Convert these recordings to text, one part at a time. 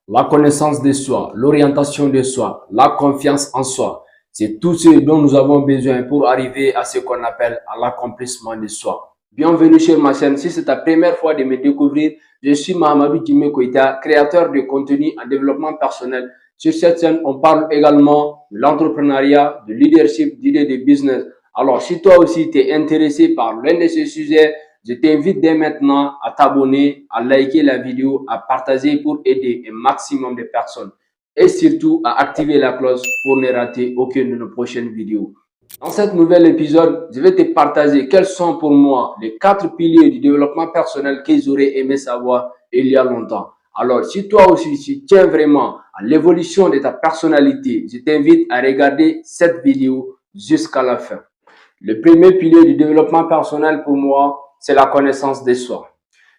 La connaissance de soi, l'orientation de soi, la confiance en soi, c'est tout ce dont nous avons besoin pour arriver à ce qu'on appelle à l'accomplissement de soi. Bienvenue sur ma chaîne. Si c'est ta première fois de me découvrir, je suis Mahamadou Djimé Koïta, créateur de contenu en développement personnel. Sur cette chaîne, on parle également de l'entrepreneuriat, de leadership, d'idées de business. Alors, si toi aussi tu es intéressé par l'un de ces sujets, je t'invite dès maintenant à t'abonner, à liker la vidéo, à partager pour aider un maximum de personnes et surtout à activer la cloche pour ne rater aucune de nos prochaines vidéos. Dans cet nouvel épisode, je vais te partager quels sont pour moi les 4 piliers du développement personnel que j'aurais aimé savoir il y a longtemps. Alors, si toi aussi tu tiens vraiment à l'évolution de ta personnalité, je t'invite à regarder cette vidéo jusqu'à la fin. Le premier pilier du développement personnel pour moi, c'est la connaissance de soi.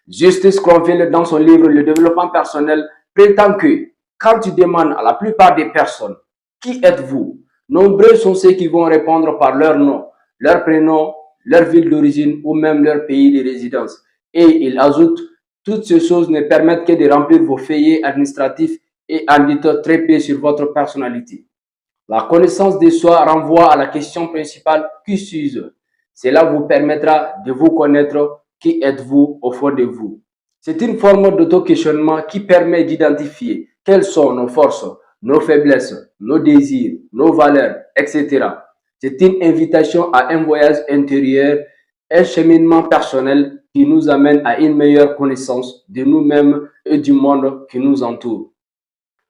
Justice Cronfield, dans son livre Le développement personnel, prétend que quand tu demandes à la plupart des personnes qui êtes-vous, nombreux sont ceux qui vont répondre par leur nom, leur prénom, leur ville d'origine ou même leur pays de résidence. Et il ajoute, toutes ces choses ne permettent que de remplir vos feuillets administratifs et en dit très peu sur votre personnalité. La connaissance de soi renvoie à la question principale « Qui suis-je » Cela vous permettra de vous connaître qui êtes-vous au fond de vous. C'est une forme d'auto-questionnement qui permet d'identifier quelles sont nos forces, nos faiblesses, nos désirs, nos valeurs, etc. C'est une invitation à un voyage intérieur, un cheminement personnel qui nous amène à une meilleure connaissance de nous-mêmes et du monde qui nous entoure.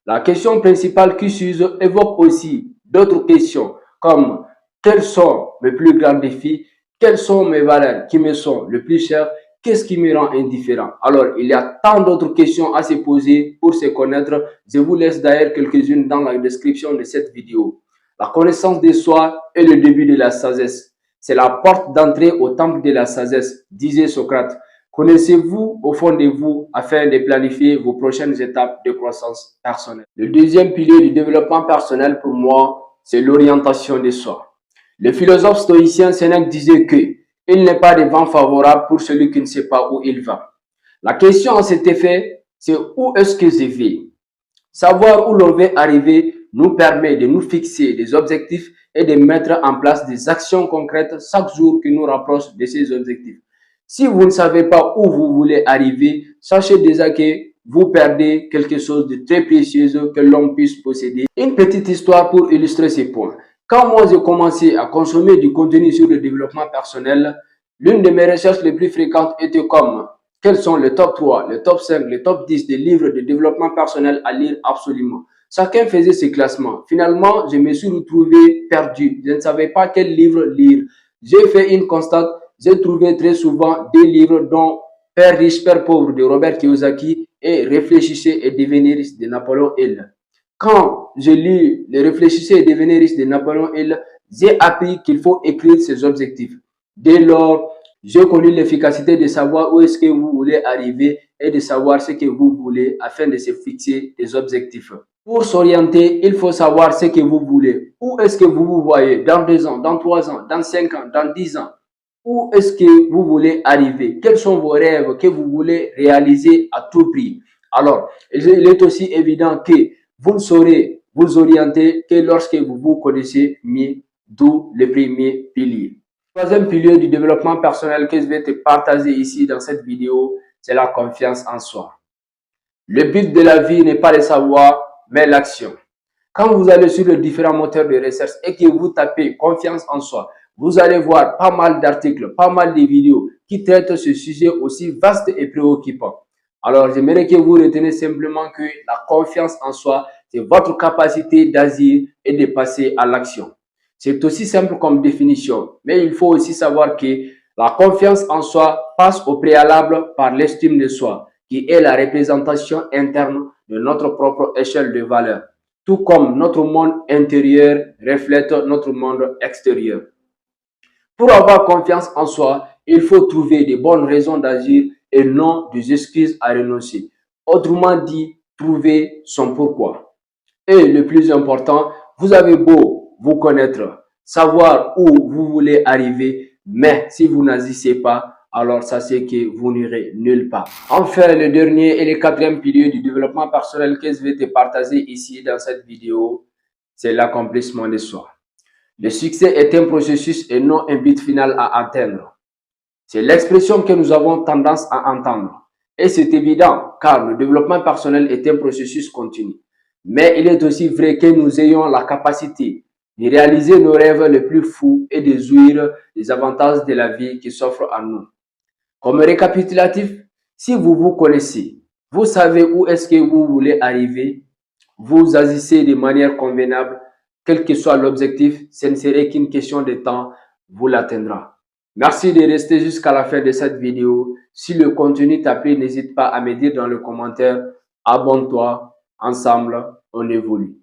La question principale qui suis-je évoque aussi d'autres questions comme quels sont mes plus grands défis, quelles sont mes valeurs qui me sont le plus chères, qu'est-ce qui me rend indifférent. Alors, il y a tant d'autres questions à se poser pour se connaître. Je vous laisse d'ailleurs quelques-unes dans la description de cette vidéo. La connaissance de soi est le début de la sagesse. C'est la porte d'entrée au temple de la sagesse, disait Socrate. Connaissez-vous au fond de vous afin de planifier vos prochaines étapes de croissance personnelle. Le deuxième pilier du développement personnel pour moi, c'est l'orientation de soi. Le philosophe stoïcien Sénèque disait que il n'est pas de vent favorable pour celui qui ne sait pas où il va. La question à cet effet, c'est où est-ce que je vais? Savoir où l'on veut arriver nous permet de nous fixer des objectifs et de mettre en place des actions concrètes chaque jour qui nous rapprochent de ces objectifs. Si vous ne savez pas où vous voulez arriver, sachez déjà que vous perdez quelque chose de très précieux que l'on puisse posséder. Une petite histoire pour illustrer ces points. Quand moi j'ai commencé à consommer du contenu sur le développement personnel, l'une de mes recherches les plus fréquentes était comme quels sont les top 3, les top 5, les top 10 des livres de développement personnel à lire absolument. Chacun faisait ses classements. Finalement, je me suis retrouvé perdu. Je ne savais pas quel livre lire. J'ai fait une constate. J'ai trouvé très souvent des livres dont Père riche, Père pauvre de Robert Kiyosaki et Réfléchissez et devenez riche de Napoléon Hill. Quand j'ai lu les Réfléchissez et devenez riche de Napoléon Hill, j'ai appris qu'il faut écrire ses objectifs. Dès lors, j'ai connu l'efficacité de savoir où est-ce que vous voulez arriver et de savoir ce que vous voulez afin de se fixer des objectifs. Pour s'orienter, il faut savoir ce que vous voulez. Où est-ce que vous vous voyez dans 2 ans, dans 3 ans, dans 5 ans, dans 10 ans? Où est-ce que vous voulez arriver? Quels sont vos rêves que vous voulez réaliser à tout prix? Alors, il est aussi évident que vous ne saurez vous orienter que lorsque vous vous connaissez mieux, d'où le premier pilier. Le troisième pilier du développement personnel que je vais te partager ici dans cette vidéo, c'est la confiance en soi. Le but de la vie n'est pas le savoir, mais l'action. Quand vous allez sur les différents moteurs de recherche et que vous tapez confiance en soi, vous allez voir pas mal d'articles, pas mal de vidéos qui traitent ce sujet aussi vaste et préoccupant. Alors, j'aimerais que vous retenez simplement que la confiance en soi, c'est votre capacité d'agir et de passer à l'action. C'est aussi simple comme définition, mais il faut aussi savoir que la confiance en soi passe au préalable par l'estime de soi, qui est la représentation interne de notre propre échelle de valeur, tout comme notre monde intérieur reflète notre monde extérieur. Pour avoir confiance en soi, il faut trouver de bonnes raisons d'agir et non des excuses à renoncer. Autrement dit, trouver son pourquoi. Et le plus important, vous avez beau vous connaître, savoir où vous voulez arriver, mais si vous n'agissez pas, alors sachez que vous n'irez nulle part. Enfin, le dernier et le quatrième pilier du développement personnel que je vais te partager ici dans cette vidéo, c'est l'accomplissement de soi. Le succès est un processus et non un but final à atteindre. C'est l'expression que nous avons tendance à entendre. Et c'est évident, car le développement personnel est un processus continu. Mais il est aussi vrai que nous ayons la capacité de réaliser nos rêves les plus fous et de jouir des avantages de la vie qui s'offre à nous. Comme récapitulatif, si vous vous connaissez, vous savez où est-ce que vous voulez arriver, vous agissez de manière convenable, quel que soit l'objectif, ce ne serait qu'une question de temps, vous l'atteindrez. Merci de rester jusqu'à la fin de cette vidéo. Si le contenu t'a plu, n'hésite pas à me dire dans le commentaire. Abonne-toi, ensemble, on évolue.